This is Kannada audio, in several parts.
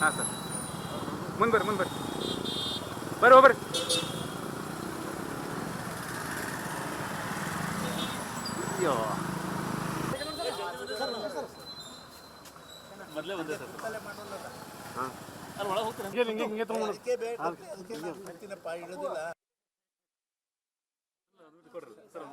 ಹಾಂ ಸರ್ ಮುಂದೆ ಬರ್ರಿ ಬರ್ರಿ ಹೋಗ್ಬರ್ರಿ. ಅಯ್ಯೋ ಮೊದಲೇ ಬಂದೆ ಸರ್. ಹಾಂ ಅಲ್ಲಿ ಒಳಗೆ ಹೋಗ್ತೀನಿ. ಹಿಂಗೆ ತೊಗೊಂಡು ಕೊಡ್ರಿ ಸರ್.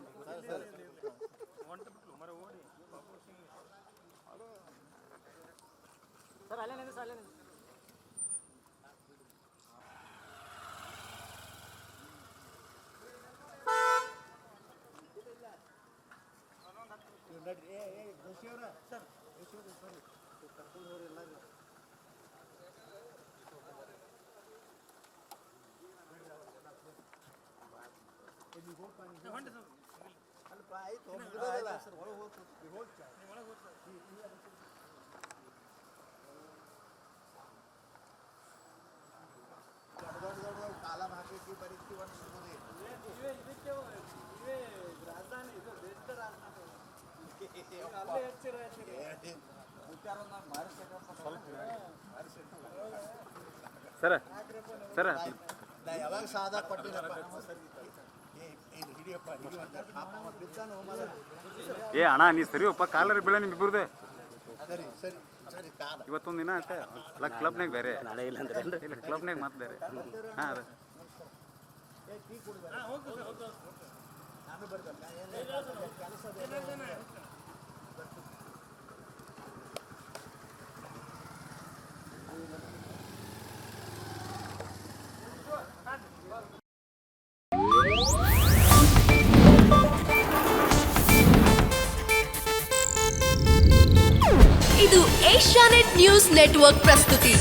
ಕಾಲಮ್ ಹಾಕಿ ಬರೀತಿ ಒಂದು ಸುಮ್ಮನೆ ರಾಜಧಾನಿ ಇದು ದೇಶದ ರಾಜಧಾನಿ ಸರ ಸರ ಯಾವಾಗ ಸಾದಾ ಕೊಟ್ಟಿದ್ದಪ್ಪ ಹಿಡಿಯಪ್ಪ ಏ ಅಣ್ಣ ನೀ ಸರಿಯಪ್ಪ ಕಾಲರ್ ಬೀಳ ನಿಮ್ಮ ಇಬ್ಬರದೇ. ಸರಿ ಸರಿ ಸರಿ ಕಾಲ ಇವತ್ತೊಂದು ದಿನ ಅಷ್ಟೇ ಅಲ್ಲ ಕ್ಲಬ್ನಾಗ ಬೇರೆ ನಾಳೆ ಇಲ್ಲ ಅಂದ್ರೆ ಇಲ್ಲ ಕ್ಲಬ್ನಾಗ ಮತ್ತೆ ಬೇರೆ. ಹಾಂ ಅದೇ ನಾನು ಬರ್ಬೇಕು ಕೆಲಸ ಇದು ಏಷ್ಯಾನೆಟ್ ನ್ಯೂಸ್ ನೆಟ್ವರ್ಕ್ ಪ್ರಸ್ತುತಿ.